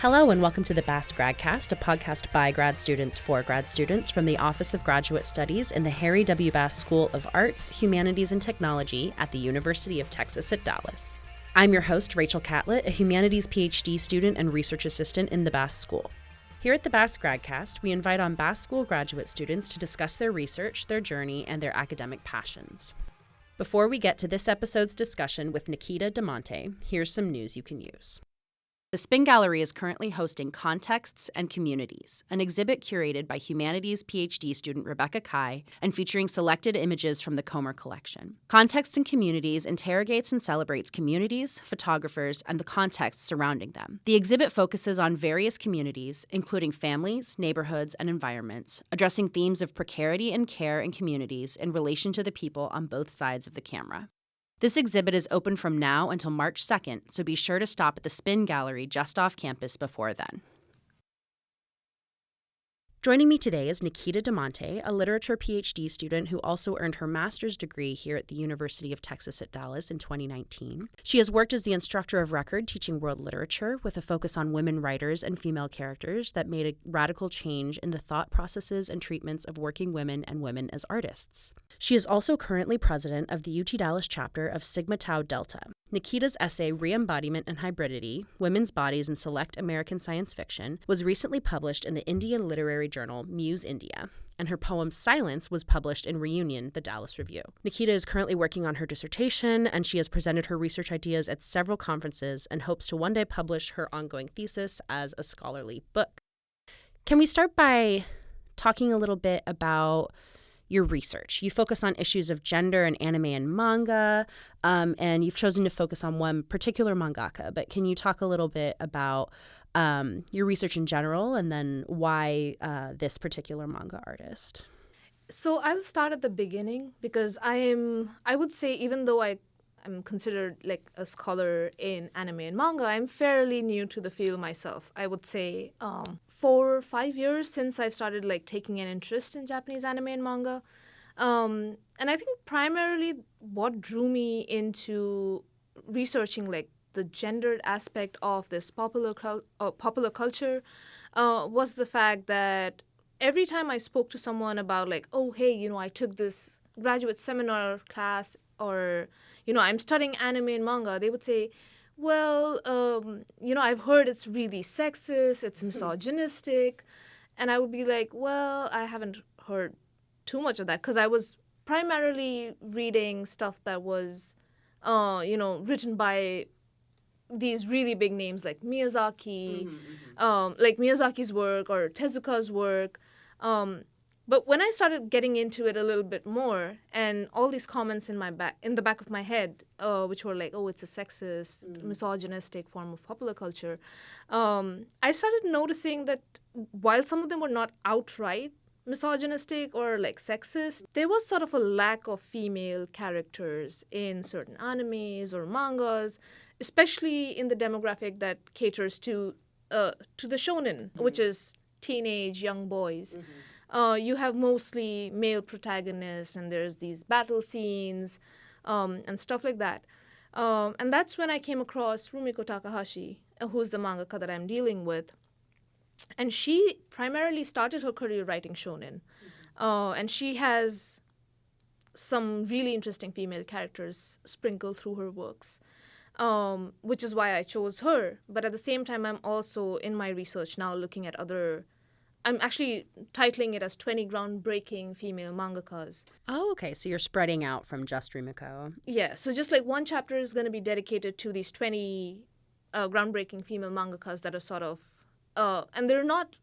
Hello and welcome to the Bass GradCast, a podcast by grad students for grad students from the Office of Graduate Studies in the Harry W. Bass School of Arts, Humanities, and Technology at the University of Texas at Dallas. I'm your host, Rachel Catlett, a Humanities PhD student and research assistant in the Bass School. Here at the Bass GradCast, we invite on Bass School graduate students to discuss their research, their journey, and their academic passions. Before we get to this episode's discussion with Nikita DeMonte, here's some news you can use. The Spin Gallery is currently hosting Contexts and Communities, an exhibit curated by Humanities PhD student Rebecca Kai and featuring selected images from the Comer collection. Contexts and Communities interrogates and celebrates communities, photographers, and the context surrounding them. The exhibit focuses on various communities, including families, neighborhoods, and environments, addressing themes of precarity and care in communities in relation to the people on both sides of the camera. This exhibit is open from now until March 2nd, so be sure to stop at the Spin Gallery just off campus before then. Joining me today is Nikita DeMonte, a literature PhD student who also earned her master's degree here at the University of Texas at Dallas in 2019. She has worked as the instructor of record teaching world literature with a focus on women writers and female characters that made a radical change in the thought processes and treatments of working women and women as artists. She is also currently president of the UT Dallas chapter of Sigma Tau Delta. Nikita's essay, Re-Embodiment and Hybridity, Women's Bodies in Select American Science Fiction, was recently published in the Indian literary journal Muse India, and her poem Silence was published in Reunion, the Dallas Review. Nikita is currently working on her dissertation, and she has presented her research ideas at several conferences and hopes to one day publish her ongoing thesis as a scholarly book. Can we start by talking a little bit about your research? You focus on issues of gender and anime and manga, and you've chosen to focus on one particular mangaka. But can you talk a little bit about your research in general and then why this particular manga artist? So I'll start at the beginning because I would say, even though I'm considered like a scholar in anime and manga, I'm fairly new to the field myself. I would say 4 or 5 years since I've started like taking an interest in Japanese anime and manga. And I think primarily what drew me into researching like the gendered aspect of this popular culture was the fact that every time I spoke to someone about like, oh, hey, I took this graduate seminar class, or, I'm studying anime and manga, they would say, well, I've heard it's really sexist, it's misogynistic. And I would be like, well, I haven't heard too much of that because I was primarily reading stuff that was, written by these really big names like Miyazaki, like Miyazaki's work or Tezuka's work. But when I started getting into it a little bit more, and all these comments in the back of my head, which were like, oh, it's a sexist, misogynistic form of popular culture, I started noticing that while some of them were not outright misogynistic or like sexist, there was sort of a lack of female characters in certain animes or mangas, especially in the demographic that caters to the shonen, which is teenage young boys. You have mostly male protagonists, and there's these battle scenes and stuff like that. And that's when I came across Rumiko Takahashi, who's the mangaka that I'm dealing with. And she primarily started her career writing shonen. And she has some really interesting female characters sprinkled through her works, which is why I chose her. But at the same time, I'm also in my research now looking at I'm actually titling it as 20 groundbreaking female mangakas. Oh, okay. So you're spreading out from just Rumiko. Yeah. So just like one chapter is going to be dedicated to these 20 groundbreaking female mangakas that are sort of, and they're not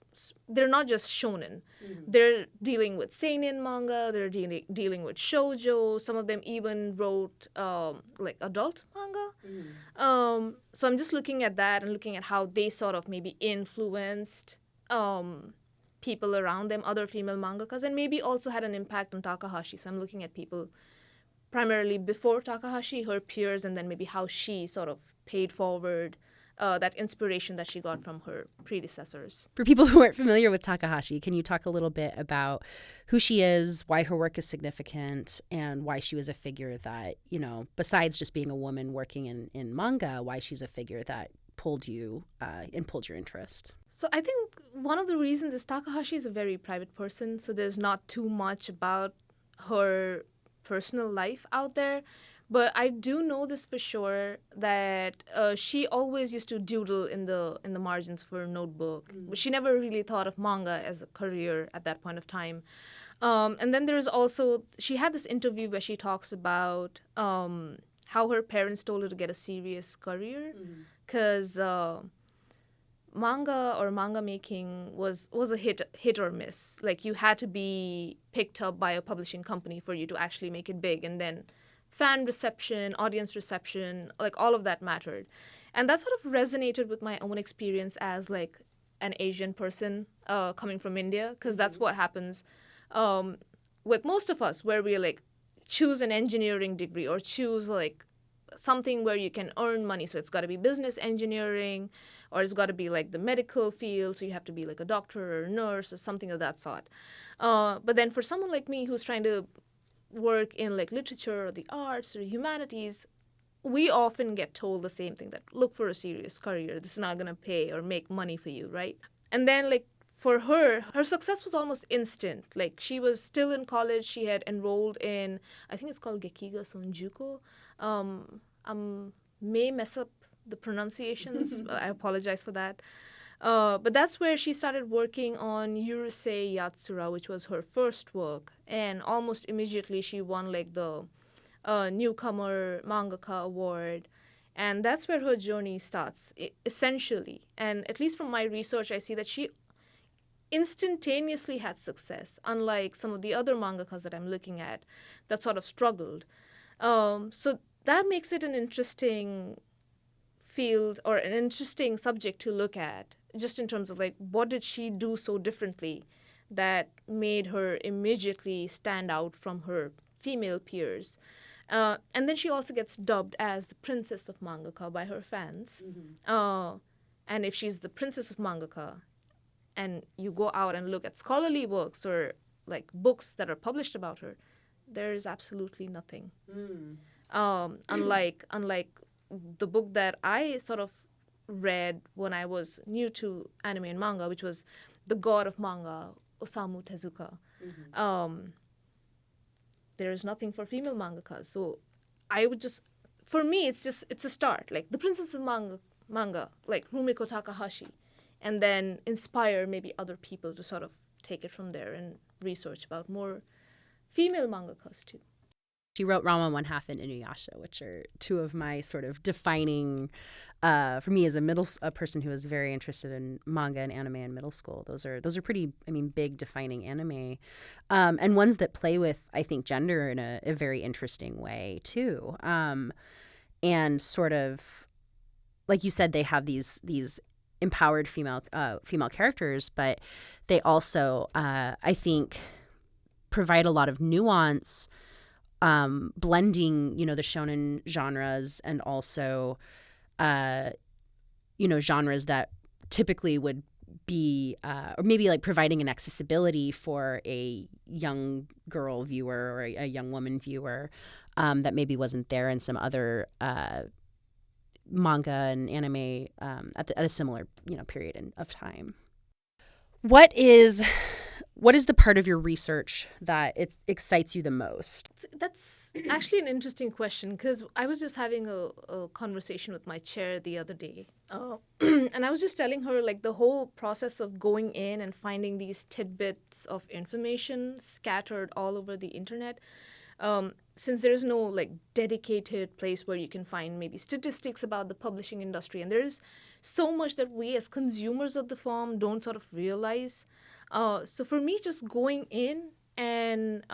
just shonen. They're dealing with seinen manga. They're dealing with shoujo. Some of them even wrote like adult manga. So I'm just looking at that and looking at how they sort of maybe influenced people around them, other female mangakas, and maybe also had an impact on Takahashi. So I'm looking at people primarily before Takahashi, her peers, and then maybe how she sort of paid forward that inspiration that she got from her predecessors. For people who aren't familiar with Takahashi, can you talk a little bit about who she is, why her work is significant, and why she was a figure that, besides just being a woman working in manga, why she's a figure that pulled you and pulled your interest? So I think one of the reasons is Takahashi is a very private person, so there's not too much about her personal life out there. But I do know this for sure that she always used to doodle in the margins for her notebook. But she never really thought of manga as a career at that point of time. And then there's also, she had this interview where she talks about how her parents told her to get a serious career because manga or manga making was a hit or miss. Like you had to be picked up by a publishing company for you to actually make it big, and then fan reception, audience reception, like all of that mattered. And that sort of resonated with my own experience as like an Asian person coming from India, because that's what happens with most of us, where we like choose an engineering degree or choose like something where you can earn money. So it's got to be business engineering, or it's got to be like the medical field. So you have to be like a doctor or a nurse or something of that sort. But then for someone like me who's trying to work in like literature or the arts or humanities, we often get told the same thing, that look for a serious career. This is not going to pay or make money for you, right? And then like for her, her success was almost instant. Like she was still in college. She had enrolled in, I think it's called Gekiga Sonjuko. I may mess up the pronunciations. I apologize for that. But that's where she started working on Yurusei Yatsura, which was her first work. And almost immediately she won like the newcomer mangaka award. And that's where her journey starts, essentially. And at least from my research, I see that she instantaneously had success, unlike some of the other mangakas that I'm looking at that sort of struggled. So that makes it an interesting field or an interesting subject to look at, just in terms of like what did she do so differently that made her immediately stand out from her female peers. And then she also gets dubbed as the princess of mangaka by her fans. And if she's the princess of mangaka and you go out and look at scholarly works or like books that are published about her, there is absolutely nothing. Unlike the book that I sort of read when I was new to anime and manga, which was The God of Manga, Osamu Tezuka. There is nothing for female mangakas. So I would just, for me, it's a start. Like the princess of manga, like Rumiko Takahashi, and then inspire maybe other people to sort of take it from there and research about more female mangakas too. She wrote Ranma 1/2 and Inuyasha, which are two of my sort of defining, for me as a person who was very interested in manga and anime in middle school. Those are pretty, I mean, big defining anime, and ones that play with, I think, gender in a very interesting way too, and sort of, like you said, they have these empowered female characters, but they also, I think, provide a lot of nuance. Blending, the shonen genres and also, genres that typically would be, or maybe like providing an accessibility for a young girl viewer or a young woman viewer that maybe wasn't there in some other manga and anime at a similar, period of time. What is the part of your research that excites you the most? That's actually an interesting question, because I was just having a conversation with my chair the other day. And I was just telling her like the whole process of going in and finding these tidbits of information scattered all over the internet. Since there's no like dedicated place where you can find maybe statistics about the publishing industry, and there's so much that we as consumers of the form don't sort of realize. So for me, just going in and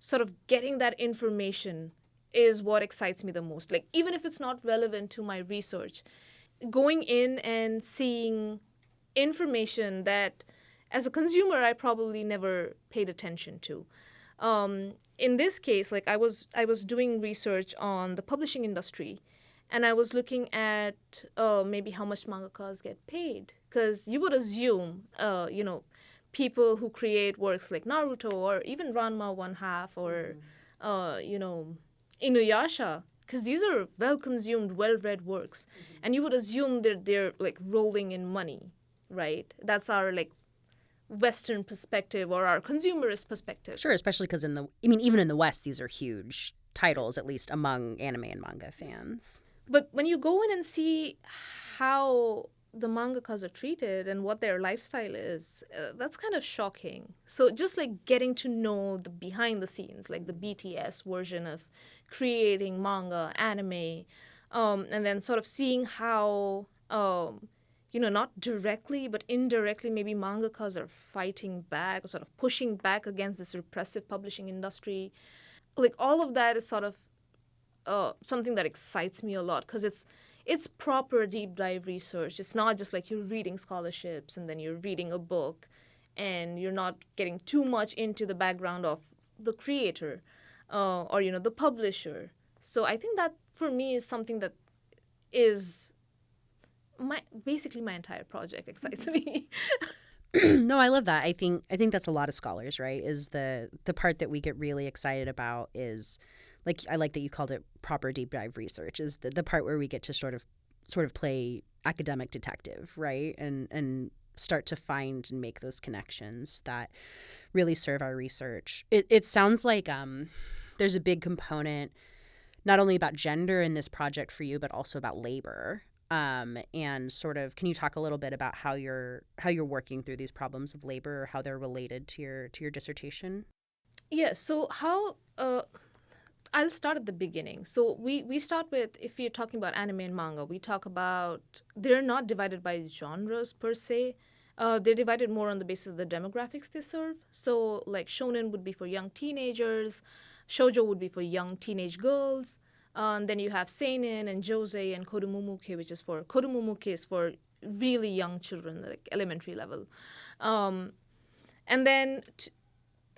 sort of getting that information is what excites me the most. Like even if it's not relevant to my research, going in and seeing information that as a consumer I probably never paid attention to. In this case, like I was doing research on the publishing industry, and I was looking at maybe how much mangakas get paid, because you would assume, people who create works like Naruto or even Ranma 1/2 or Inuyasha, because these are well-consumed, well-read works, and you would assume that they're like rolling in money, right? That's our like Western perspective or our consumerist perspective. Sure, especially because even in the West, these are huge titles, at least among anime and manga fans. But when you go in and see how the mangakas are treated and what their lifestyle is, that's kind of shocking. So just like getting to know the behind the scenes, like the BTS version of creating manga, anime, and then sort of seeing how, not directly, but indirectly, maybe mangakas are fighting back, or sort of pushing back against this repressive publishing industry. Like all of that is sort of something that excites me a lot because it's proper deep dive research. It's not just like you're reading scholarships and then you're reading a book and you're not getting too much into the background of the creator or the publisher. So I think that for me is something that is basically my entire project excites me. No, I love that. I think that's a lot of scholars, right? Is the part that we get really excited about is, like, I like that you called it proper deep dive research, is the part where we get to sort of play academic detective, right? And start to find and make those connections that really serve our research. It sounds like there's a big component not only about gender in this project for you, but also about labor. And sort of, can you talk a little bit about how you're working through these problems of labor, or how they're related to your dissertation? Yeah, so how I'll start at the beginning. So we start with, if you're talking about anime and manga, we talk about, they're not divided by genres per se. They're divided more on the basis of the demographics they serve. So like shonen would be for young teenagers, shoujo would be for young teenage girls. Then you have seinen and josei and kodomumuke, which is for, kodomumuke is for really young children, like elementary level. And then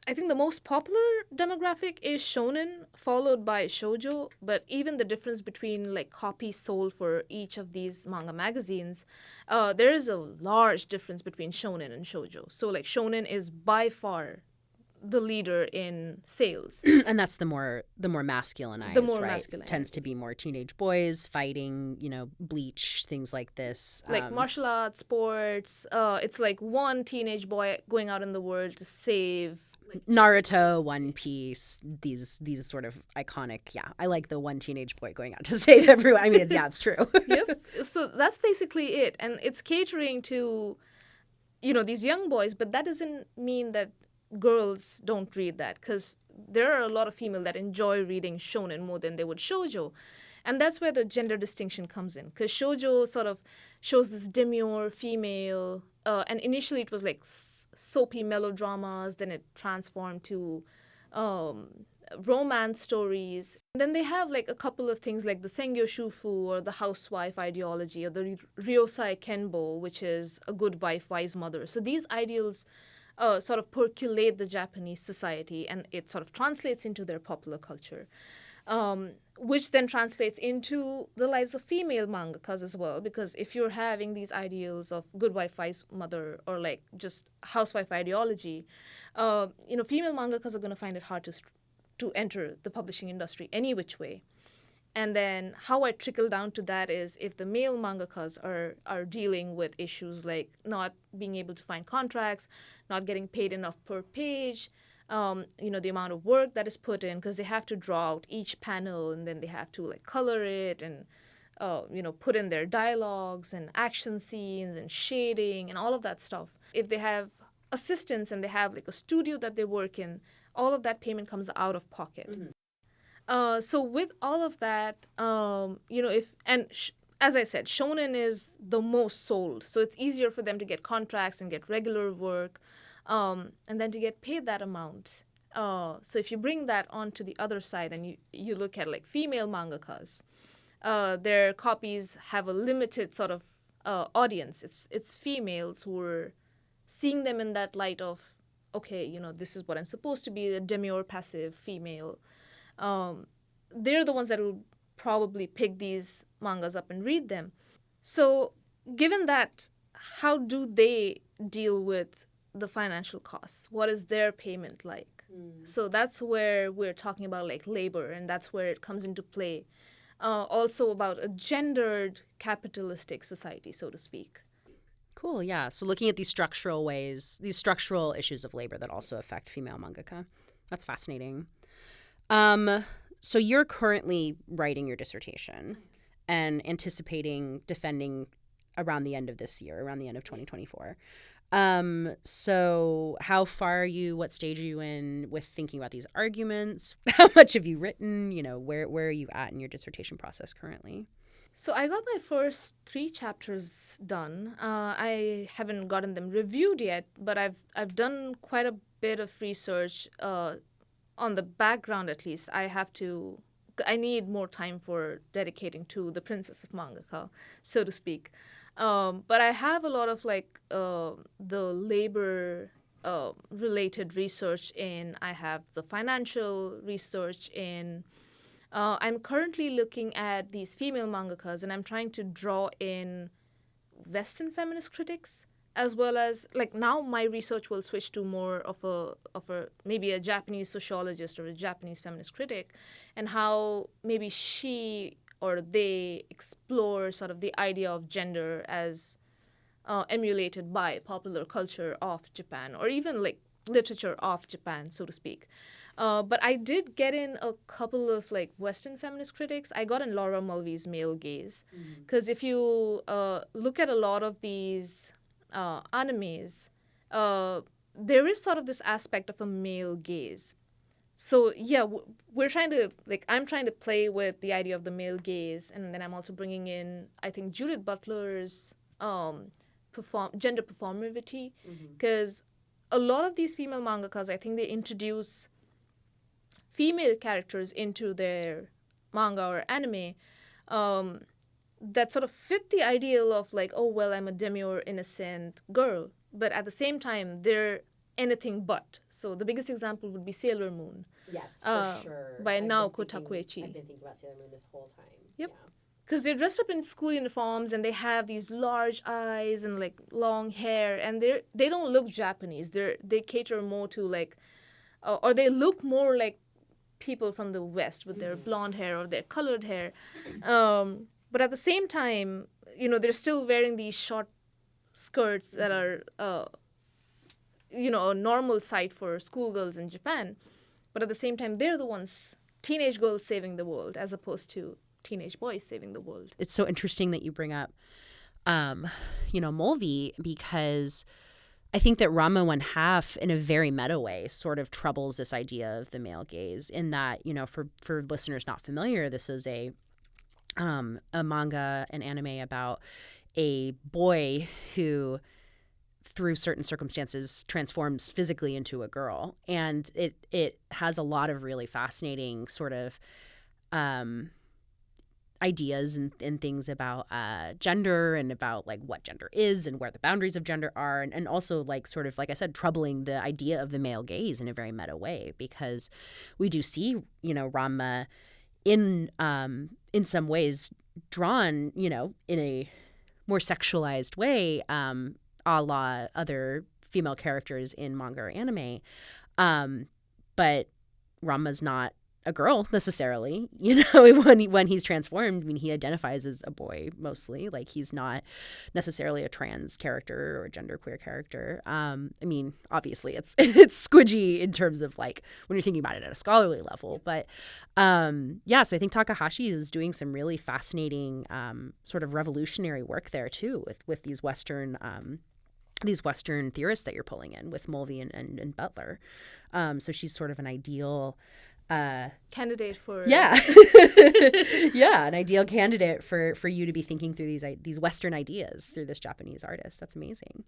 I think the most popular demographic is shonen, followed by shoujo. But even the difference between like copies sold for each of these manga magazines, there is a large difference between shonen and shoujo. So like shonen is by far the leader in sales. And that's the more masculinized, The more right? masculine. Tends to be more teenage boys fighting, Bleach, things like this. Like martial arts, sports. It's like one teenage boy going out in the world to save. Naruto, One Piece, these sort of iconic. Yeah, I like the one teenage boy going out to save everyone. I mean, it's true. Yep. So that's basically it, and it's catering to, these young boys. But that doesn't mean that girls don't read that, because there are a lot of female that enjoy reading shonen more than they would shoujo. And that's where the gender distinction comes in, because shoujo sort of shows this demure female, and initially it was like soapy melodramas, then it transformed to romance stories. And then they have like a couple of things like the Sengyo Shufu, or the housewife ideology, or the Ryosai Kenbo, which is a good wife, wise mother. So these ideals sort of percolate the Japanese society, and it sort of translates into their popular culture, which then translates into the lives of female mangakas as well. Because if you're having these ideals of good wife, wise mother, or like just housewife ideology, female mangakas are going to find it hard to enter the publishing industry any which way. And then how I trickle down to that is, if the male mangakas are dealing with issues like not being able to find contracts, not getting paid enough per page, the amount of work that is put in, because they have to draw out each panel and then they have to like color it and put in their dialogues and action scenes and shading and all of that stuff. If they have assistants and they have like a studio that they work in, all of that payment comes out of pocket. Mm-hmm. So with all of that, as I said, shonen is the most sold, so it's easier for them to get contracts and get regular work, and then to get paid that amount. So if you bring that onto the other side and you look at like female mangakas, their copies have a limited sort of audience. It's females who are seeing them in that light of, okay, this is what I'm supposed to be, a demure passive female. They're the ones that will probably pick these mangas up and read them. So given that, how do they deal with the financial costs? What is their payment like? So that's where we're talking about like labor, and that's where it comes into play. also about a gendered capitalistic society, so to speak. Cool, yeah. So looking at these structural ways, these structural issues of labor that also affect female mangaka. That's fascinating. So you're currently writing your dissertation and anticipating defending around the end of this year, around the end of 2024. So how far are you? What stage are you in with thinking about these arguments? How much have you written? Where are you at in your dissertation process currently? So I got my first 3 chapters done. I haven't gotten them reviewed yet, but I've done quite a bit of research on the background. At least I need more time for dedicating to the princess of mangaka, so to speak. But I have a lot of the labor related research in. I have the financial research in. I'm currently looking at these female mangakas, and I'm trying to draw in Western feminist critics, as well as now my research will switch to more of a maybe a Japanese sociologist or a Japanese feminist critic, and how maybe she or they explore sort of the idea of gender as emulated by popular culture of Japan, or even literature of Japan, so to speak. But I did get in a couple of Western feminist critics. I got in Laura Mulvey's Male Gaze, because if you look at a lot of these animes, there is sort of this aspect of a male gaze. So yeah, we're trying to I'm trying to play with the idea of the male gaze, and then I'm also bringing in, I think, Judith Butler's gender performativity, because a lot of these female mangakas, I think they introduce female characters into their manga or anime that sort of fit the ideal of oh well, I'm a demure innocent girl, but at the same time they're anything but. So the biggest example would be Sailor Moon. Yes, for sure. By Naoko Takeuchi. I've been thinking about Sailor Moon this whole time. Yep. Yeah. Because they're dressed up in school uniforms and they have these large eyes and long hair, and they don't look Japanese. They cater more to or they look more like people from the West with their blonde hair or their colored hair. But at the same time, they're still wearing these short skirts that are, a normal sight for schoolgirls in Japan. But at the same time, they're the ones, teenage girls saving the world, as opposed to teenage boys saving the world. It's so interesting that you bring up, Mulvey, because I think that Ranma 1/2, in a very meta way, sort of troubles this idea of the male gaze, in that, for listeners not familiar, this is a manga, an anime about a boy who, through certain circumstances, transforms physically into a girl. And it has a lot of really fascinating sort of ideas and things about gender, and about what gender is and where the boundaries of gender are, and also sort of, like I said, troubling the idea of the male gaze in a very meta way, because we do see Ranma in some ways drawn in a more sexualized way, a la other female characters in manga or anime, but Ranma's not a girl necessarily, when he's transformed. I mean, he identifies as a boy mostly. He's not necessarily a trans character or a genderqueer character. I mean, obviously it's squidgy in terms of when you're thinking about it at a scholarly level. But so I think Takahashi is doing some really fascinating sort of revolutionary work there too, with these Western theorists that you're pulling in with Mulvey and Butler. So she's sort of an ideal candidate for yeah an ideal candidate for you to be thinking through these Western ideas through this Japanese artist. That's amazing.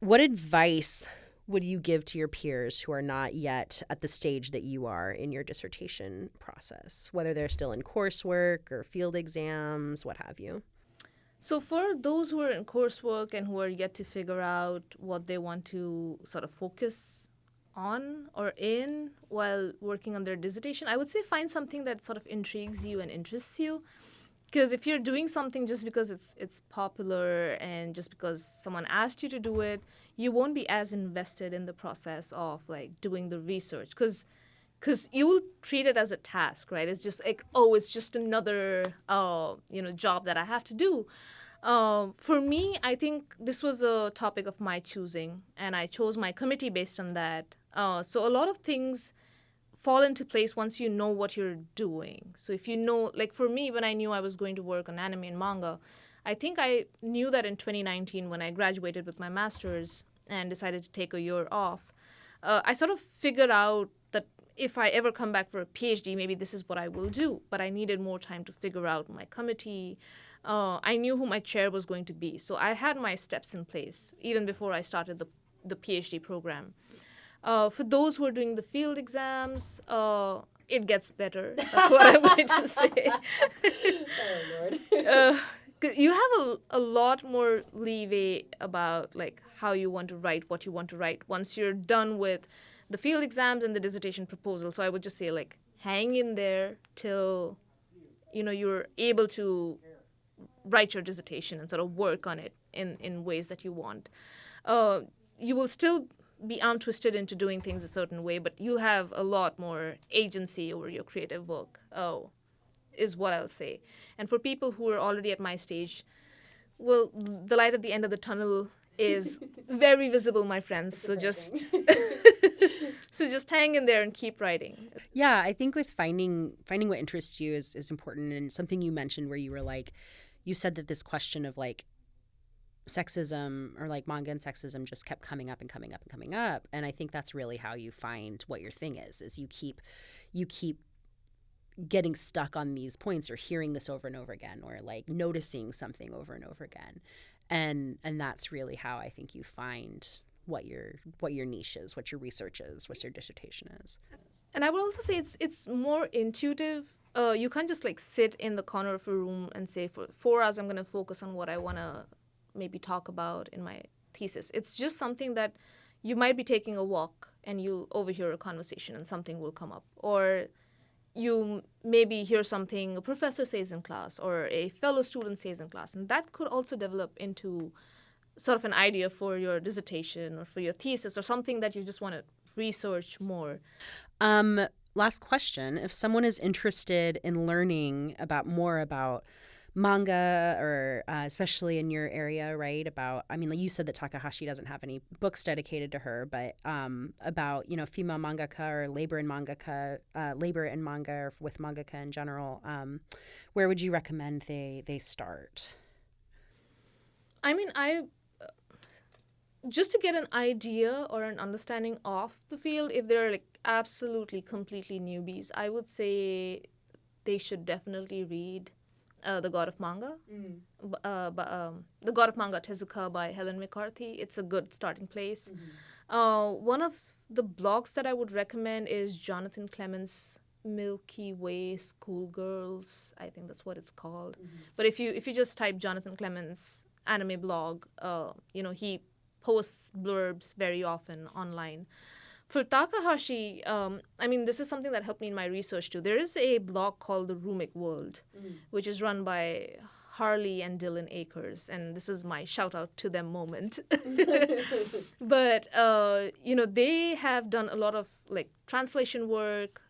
What advice would you give to your peers who are not yet at the stage that you are in your dissertation process, whether they're still in coursework or field exams, what have you? So for those who are in coursework and who are yet to figure out what they want to sort of focus on or in while working on their dissertation, I would say find something that sort of intrigues you and interests you. Because if you're doing something just because it's popular and just because someone asked you to do it, you won't be as invested in the process of doing the research. Because because you'll treat it as a task, right? It's just like, oh, it's just another, job that I have to do. For me, I think this was a topic of my choosing, and I chose my committee based on that. So a lot of things fall into place once you know what you're doing. So if you know, like for me, when I knew I was going to work on anime and manga, I think I knew that in 2019 when I graduated with my master's and decided to take a year off. I sort of figured out that if I ever come back for a PhD, maybe this is what I will do. But I needed more time to figure out my committee. I knew who my chair was going to be. So I had my steps in place even before I started the PhD program. For those who are doing the field exams, it gets better. That's what I'm going to say. Oh, Lord. 'Cause you have a lot more leeway about like how you want to write, what you want to write once you're done with the field exams and the dissertation proposal. So I would just say like hang in there till you're able to write your dissertation and sort of work on it in ways that you want. You will still be arm twisted into doing things a certain way, but you'll have a lot more agency over your creative work. Is what I'll say. And for people who are already at my stage, well, the light at the end of the tunnel is very visible, my friends. So just so just hang in there and keep writing. Yeah, I think with finding what interests you is important. And something you mentioned where you were like, you said that this question of like sexism or like manga and sexism just kept coming up and coming up and coming up. And I think that's really how you find what your thing is you keep getting stuck on these points or hearing this over and over again or like noticing something over and over again. And that's really how I think you find what your niche is, what your research is, what your dissertation is. And I would also say it's more intuitive. You can't just like sit in the corner of a room and say for 4 hours I'm going to focus on what I want to maybe talk about in my thesis. It's just something that you might be taking a walk and you'll overhear a conversation and something will come up. Or you maybe hear something a professor says in class or a fellow student says in class. And that could also develop into sort of an idea for your dissertation or for your thesis or something that you just want to research more. Last question. If someone is interested in learning more about manga or especially in your area, right, about, I mean, like you said that Takahashi doesn't have any books dedicated to her, but about, female mangaka or labor in manga or with mangaka in general, where would you recommend they start? I mean, just to get an idea or an understanding of the field, if they're like absolutely completely newbies, I would say they should definitely read The God of Manga. The God of Manga Tezuka by Helen McCarthy. It's a good starting place. One of the blogs that I would recommend is Jonathan Clement's Milky Way Schoolgirls. I think that's what it's called. But if you just type Jonathan Clement's anime blog, he posts blurbs very often online. For Takahashi, this is something that helped me in my research too. There is a blog called The Rumik World, which is run by Harley and Dylan Akers, and this is my shout out to them moment. But they have done a lot of like translation work.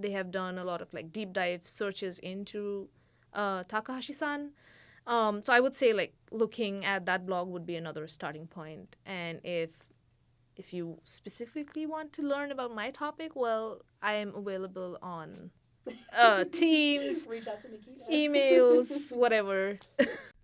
They have done a lot of like deep dive searches into Takahashi-san. So I would say like looking at that blog would be another starting point. And if you specifically want to learn about my topic, well, I am available on Teams, reach out to Nikita, emails, whatever.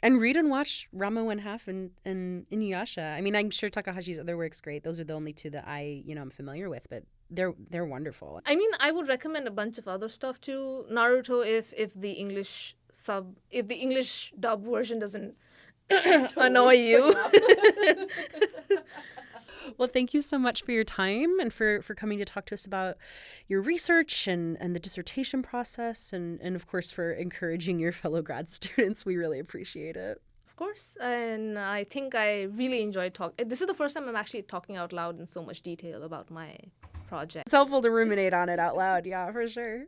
And read and watch Ranma 1/2 and Inuyasha. I mean, I'm sure Takahashi's other work's great. Those are the only two that I'm familiar with, but they're wonderful. I mean, I would recommend a bunch of other stuff too. Naruto, if the English dub version doesn't annoy you. Well, thank you so much for your time and for coming to talk to us about your research and the dissertation process and of course for encouraging your fellow grad students. We really appreciate it. Of course. And I think I really enjoyed talking. This is the first time I'm actually talking out loud in so much detail about my project. project. It's helpful to ruminate on it out loud. Yeah, for sure.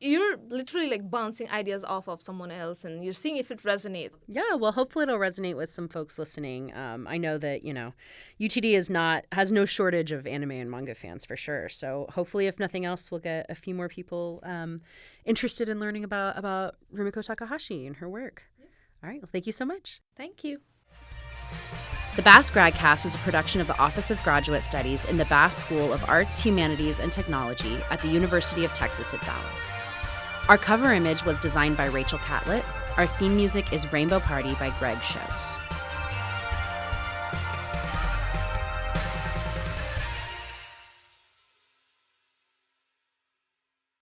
You're literally like bouncing ideas off of someone else and you're seeing if it resonates. Yeah, well, hopefully it'll resonate with some folks listening. I know that, UTD has no shortage of anime and manga fans for sure. So hopefully, if nothing else, we'll get a few more people interested in learning about Rumiko Takahashi and her work. Yeah. All right. Well, thank you so much. Thank you. The Bass GradCast is a production of the Office of Graduate Studies in the Bass School of Arts, Humanities, and Technology at the University of Texas at Dallas. Our cover image was designed by Rachel Catlett. Our theme music is Rainbow Party by Greg Shows.